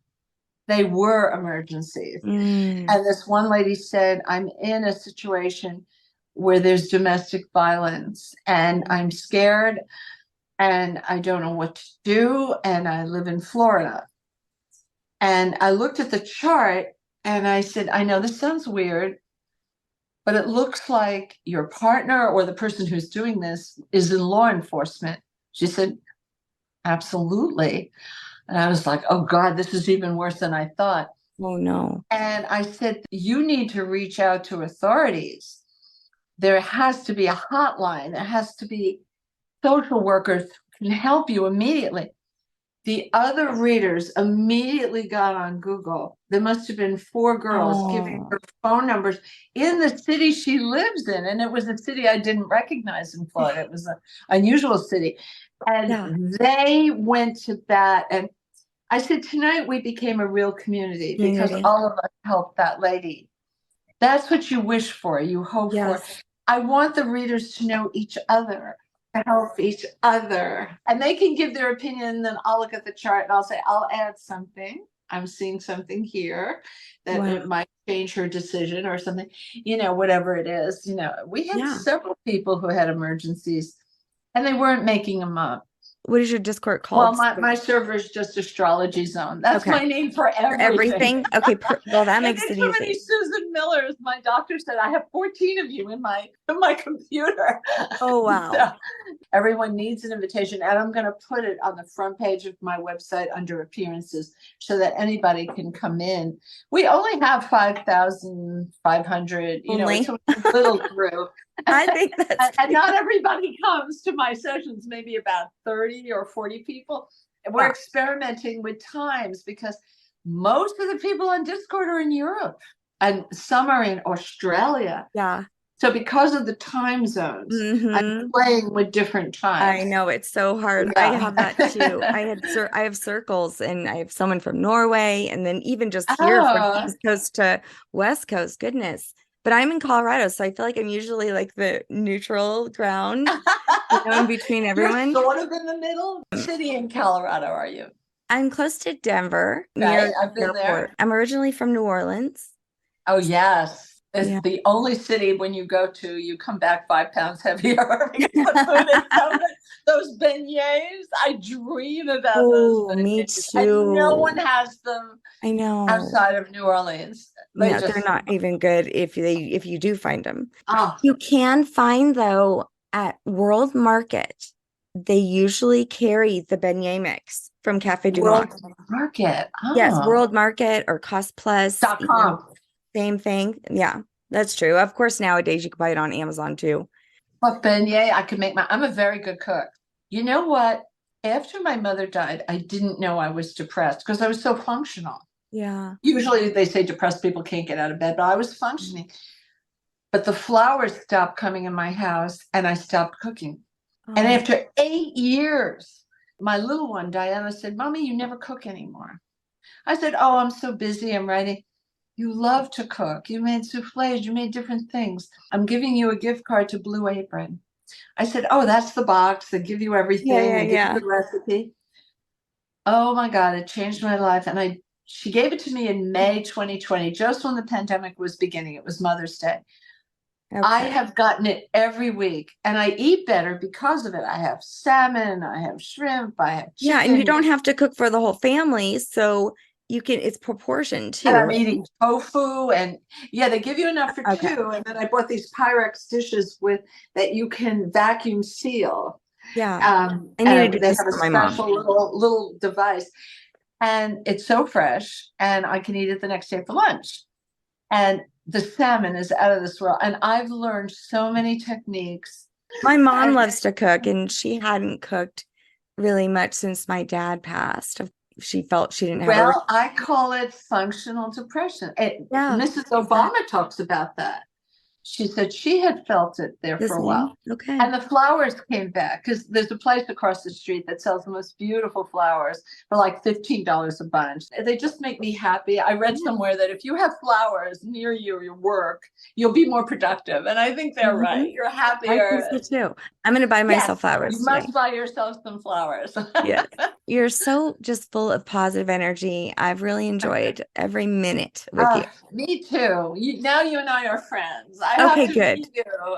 they were emergencies. Mm. And this one lady said, I'm in a situation where there's domestic violence and I'm scared and I don't know what to do. And I live in Florida. And I looked at the chart and I said, I know this sounds weird, but it looks like your partner or the person who's doing this is in law enforcement. She said, absolutely. And I was like, oh God, this is even worse than I thought. Oh no. And I said, you need to reach out to authorities. There has to be a hotline. There has to be social workers who can help you immediately. The other readers immediately got on Google. There must have been 4 girls giving Oh, her phone numbers in the city she lives in. And it was a city I didn't recognize in Florida. It was an unusual city. yeah. And they went to bat. And I said, tonight we became a real community because Community. all of us helped that lady. That's what you wish for, you hope for. Yes. I want the readers to know each other, to help each other. And they can give their opinion, then I'll look at the chart and I'll say, I'll add something. I'm seeing something here that Wow. it might change her decision or something, whatever it is. We had Yeah. several people who had emergencies and they weren't making them up. what is your Discord Well, called? my server is just Astrology Zone. That's Okay. my name for For everything. everything? Okay, well, that And makes there's it so many easy. Susan Millers. My doctor said I have 14 of you in my computer. Oh, wow. So everyone needs an invitation, and I'm going to put it on the front page of my website under appearances so that anybody can come in. We only have 5,500, Only. it's a little group. I think that's And not everybody comes to my sessions, maybe about 30 or 40 people. And we're wow. experimenting with times because most of the people on Discord are in Europe and some are in Australia. Yeah. So because of the time zones, I'm Hmm. playing with different I times. know it's so hard. I Yeah. have that too. I have circles and I have someone from Norway and then even just here from Oh. East Coast to West Coast. Goodness. But I'm in Colorado, so I feel like I'm usually like the neutral ground, in between You're everyone. sort of in the middle. What city in Colorado are you? I'm close to Denver, Right, near I've the been there. airport. I'm originally from New Orleans. Oh, yes. It's Yeah. the only city when you go to, you come back 5 pounds heavier because the food is so good. Those beignets, I dream about those Oh, me beignets. And no one too. has them I know. outside of New Orleans. They No, they're just, not even good if you do find them. oh, You can find though at World Market. They usually carry the beignet mix from Cafe Du Monde. World Market. Yes, Oh, World Market or Cost Plus, .com. same thing. Yeah, that's true. Of course, nowadays you can buy it on Amazon too. But beignet, I can make I'm a very good cook. You know what? After my mother died, I didn't know I was depressed because I was so functional. Yeah. Usually they say depressed people can't get out of bed, but I was functioning. But the flowers stopped coming in my house and I stopped cooking. And Oh, after 8 years, my little one, Diana, said, Mommy, you never cook anymore. I said, Oh, I'm so busy. I'm writing. You love to cook. You made souffles. You made different things. I'm giving you a gift card to Blue Apron. I said, Oh, that's the box. They give you yeah, everything. yeah, They give you yeah. the recipe. Oh my God, it changed my life. And she gave it to me in May 2020, just when the pandemic was beginning. It was Mother's Day. I Okay. have gotten it every week and I eat better because of it. I have salmon, I have shrimp, I have Yeah, and you chicken, don't have to cook for the whole family, so you can it's proportioned and too, I'm right? eating tofu. And yeah, they give you enough for Okay. two. And then I bought these Pyrex dishes with that you can vacuum seal. Yeah. I need to do They this have a for my mom. special little device, and it's so fresh, and I can eat it the next day for lunch. And the salmon is out of this world, and I've learned so many techniques. My mom And loves to cook, and she hadn't cooked really much since my dad passed. She felt she didn't have a well, I call it functional depression. yeah, Mrs. exactly. Obama talks about that. She said she had felt it there The for a same. while. Okay. And the flowers came back because there's a place across the street that sells the most beautiful flowers for like $15 a bunch. They just make me happy. I read Yeah. somewhere that if you have flowers near you, your work, you'll be more productive. And I think they're Mhm. right. You're I think so happier. too. I'm gonna buy Yes, myself you flowers today. must buy yourself some flowers. Yes. You're so just full of positive energy. I've really enjoyed every minute with you. Me too. Now you and I are friends. I have Okay, to good. meet you.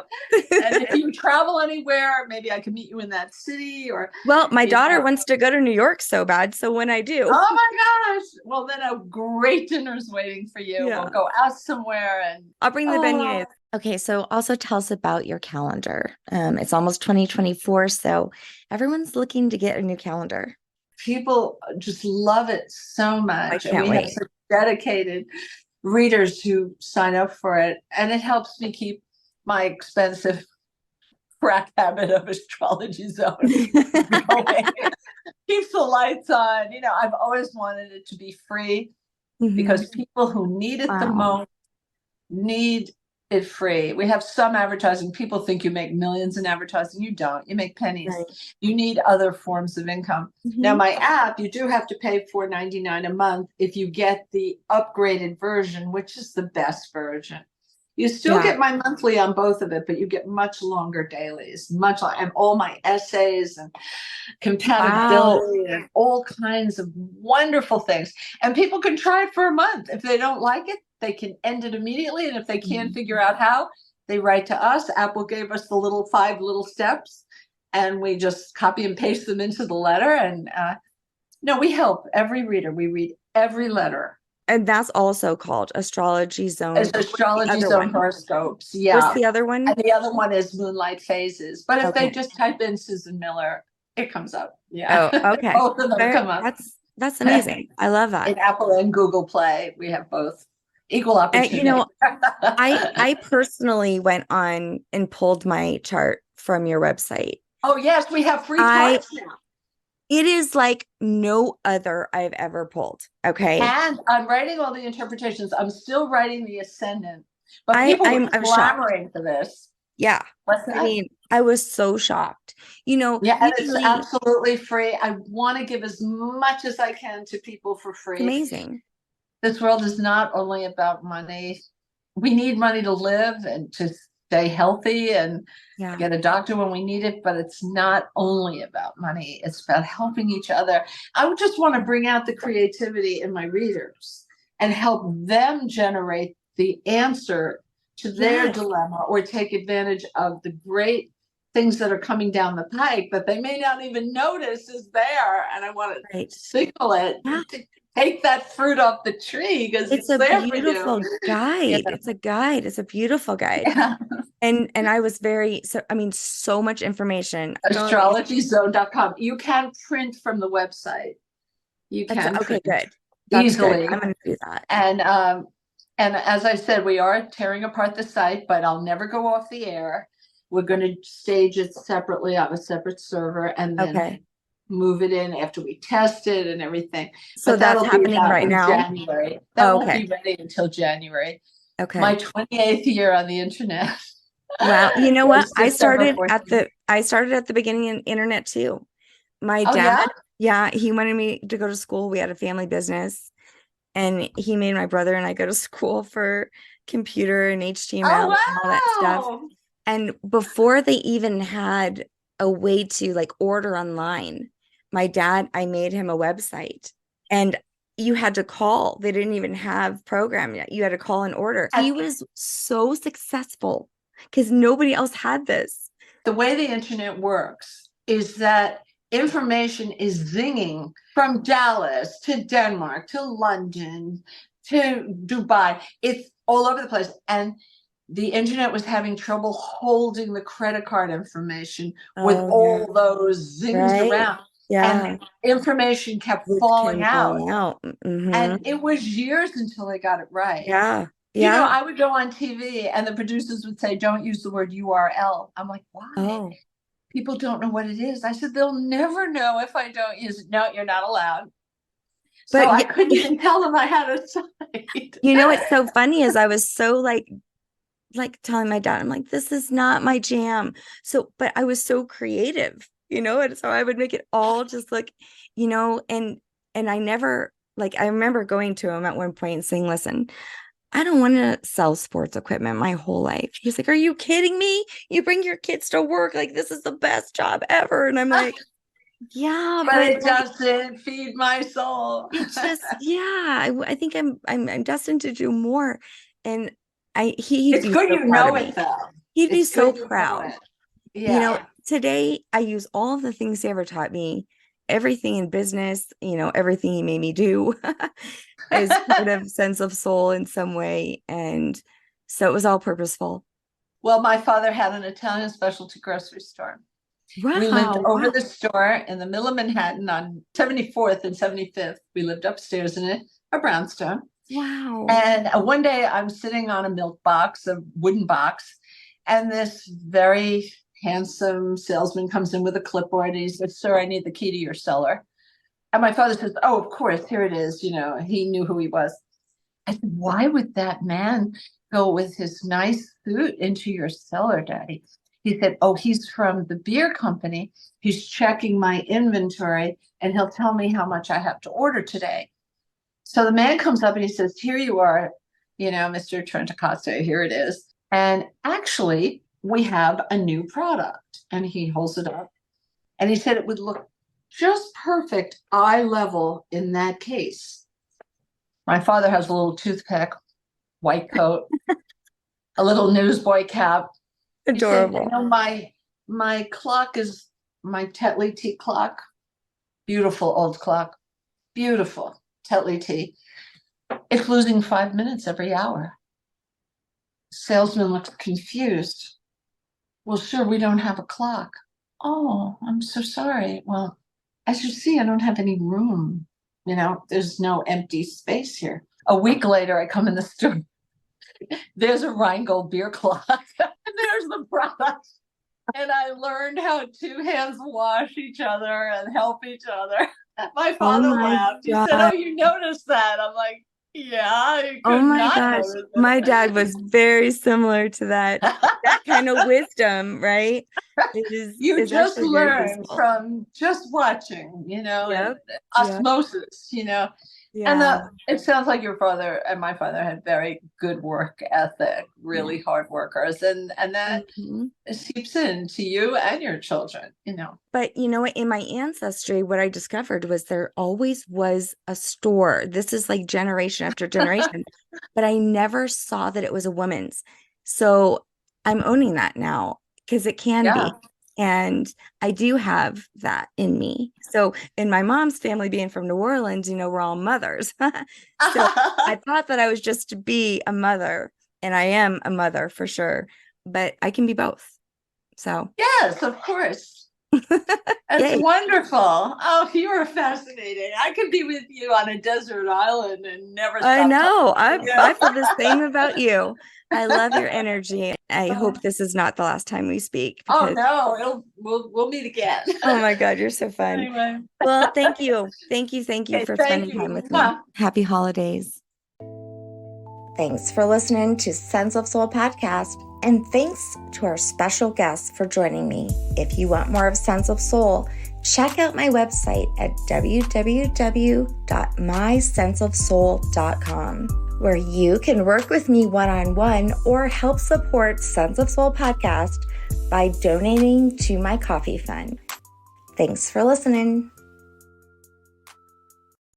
And if you travel anywhere, maybe I can meet you in that city or, Well, my you daughter know. wants to go to New York so bad. So when I do, Oh my gosh. Well, then a great dinner's waiting for you. We'll yeah, go out somewhere and, I'll bring the oh, beignets. Okay, so also tell us about your calendar. It's almost 2024, so everyone's looking to get a new calendar. people just love it so I much. And can't we have wait. such dedicated readers who sign up for it. And it helps me keep my expensive crack habit of Astrology Zone going. Keeps the lights on. I've always wanted it to be free Mhm. because people who need it the Wow. most need it free. We have some advertising. People think you make millions in advertising. You don't. You make pennies. Right. You need other forms of income. Now, Mhm. my app, you do have to pay $4.99 a month if you get the upgraded version, which is the best version. You still Yeah. get my monthly on both of it, but you get much longer dailies, and all my essays and Wow. compatibility and all kinds of wonderful things. And people can try it for a month. If they don't like it, they can end it immediately. And if they can't Mhm. figure out how, they write to us. Apple gave us the 5 little steps, and we just copy and paste them into the letter. And no, we help every reader. We read every letter. And that's also called Astrology It's Zone. What's the Astrology other Zone one? horoscopes. What's Yeah. the other And one? the other one is Moonlight Phases. But if they Okay. just type in Susan Miller, it comes up. Yeah. Oh, okay. Both of them come up. That's amazing. I love that. In Apple and Google Play, we have both equal And you opportunity. know, I personally went on and pulled my chart from your website. Oh, yes, we have free I charts now. It is like no other I've ever pulled. Okay. And I'm writing all the interpretations. I'm still writing the ascendant, but people were I was shocked. clamoring for this. Yeah. What's I that? mean, I was so shocked. Yeah, and it's Usually absolutely free. I want to give as much as I can to people for it's free. amazing. This world is not only about money. We need money to live and to stay healthy and Yeah. get a doctor when we need it, but it's not only about money. It's about helping each other. I would just want to bring out the creativity in my readers and help them generate the answer to their Yes. dilemma or take advantage of the great things that are coming down the pike that they may not even notice is there. And I want to Right. signal it Yeah. to take that fruit off the tree because It's it's a there for you. beautiful guide. It's a guide. It's a beautiful guide. Yeah. And I was very I mean, so much information. Astrologyzone.com. You can print from the website. You That's can okay, print good. That's good. easily. I'm gonna do that. And as I said, we are tearing apart the site, but I'll never go off the air. We're going to stage it separately on a separate server and then Okay. move it in after we test it and everything. So But that's that'll be happening about right in now. January. That Oh, won't okay. be ready until January. My Okay. 28th year on the internet. Wow. You know what? Was December 14th. I started at the beginning in internet too. My Oh, dad, yeah? yeah, he wanted me to go to school. We had a family business and he made my brother and I go to school for computer and Oh, HTML and all that stuff. wow. And before they even had a way to like order online, I made him a website and you had to call. They didn't even have program yet. You had to call and order. He was so successful because nobody else had this. The way the internet works is that information is zinging from Dallas to Denmark to London to Dubai. It's all over the place. And the internet was having trouble holding the credit card information with Oh, yeah. all those zings Right. around. Yeah. And information kept It falling came out. falling out. And Mm-hmm. it was years until they got it right. Yeah. Yeah. I would go on TV and the producers would say, don't use the word URL. I'm like, why? Oh, People don't know what it is. I said, they'll never know if I don't use it. No, you're not allowed. So but I couldn't even tell them I had a site. what's so funny is I was so like telling my dad, I'm like, this is not my jam. So, but I was so creative, and so I would make it all just like, and I never like I remember going to him at one point and saying, listen, I don't want to sell sports equipment my whole life. He's like, are you kidding me? You bring your kids to work, like this is the best job ever. And I'm like, yeah, But but it like doesn't feed my soul. it's just, yeah, I think I'm destined to do more. And he'd It's be good so you proud know of it, me. though. He'd be It's so good you know proud. it. Yeah. Today I use all of the things he ever taught me, everything in business, everything he made me do is part of sense of soul in some way. And so it was all purposeful. Well, my father had an Italian specialty grocery store. We lived Wow, over wow, the store in the middle of Manhattan on 74th and 75th. We lived upstairs in a brownstone. wow. And one day I'm sitting on a milk box, a wooden box, and this very handsome salesman comes in with a clipboard and he says, sir, I need the key to your cellar. And my father says, oh, of course, here it is. He knew who he was. I said, why would that man go with his nice suit into your cellar, Daddy? He said, oh, he's from the beer company. He's checking my inventory and he'll tell me how much I have to order today. So the man comes up and he says, here you are, Mr. Trentacosta, here it is. And actually, we have a new product. And he holds it up. And he said it would look just perfect eye level in that case. My father has a little toothpick, white coat, a little newsboy cap. He said, Adorable. my clock is my Tetley tea clock, beautiful old clock, beautiful Tetley tea. It's losing 5 minutes every hour. Salesman looks confused. Well, sure, we don't have a clock. Oh, I'm so sorry. Well, as you see, I don't have any room. There's no empty space here. A week later, I come in the store. There's a Rheingold beer clock, and there's the product. And I learned how two hands wash each other and help each other. My Oh father my laughed. He said, God. "Oh, you noticed that?" I'm like, "Yeah, I Oh could my not gosh. notice My dad was very similar to that kind of wisdom, right? It is You it's just actually very learn useful. from just watching, and Yep. Yep. osmosis. And Yeah. it sounds like your father and my father had very good work ethic, Yeah. really hard workers, and that Mhm. seeps into you and your children. But you know what? In my ancestry, what I discovered was there always was a store. This is like generation after generation, but I never saw that it was a woman's. So I'm owning that now because it can Yeah. be. And I do have that in me. So in my mom's family, being from New Orleans, we're all mothers. So I thought that I was just to be a mother, and I am a mother for sure, but I can be both. So Yes, of course. It's yay. wonderful. Oh, you are fascinating. I could be with you on a desert island and never I stop talking know. to I feel the same about you. I love your energy. I you. hope this is not the last time we speak Oh because, no, we'll meet again. oh my God, you're so fun. Anyway, Well, thank you. Thank you okay, for thank spending time you. with me. Happy holidays. Thanks for listening to Sense of Soul podcast. And thanks to our special guests for joining me. If you want more of Sense of Soul, check out my website at www.mysenseofsoul.com, where you can work with me one-on-one or help support Sense of Soul podcast by donating to my coffee fund. Thanks for listening.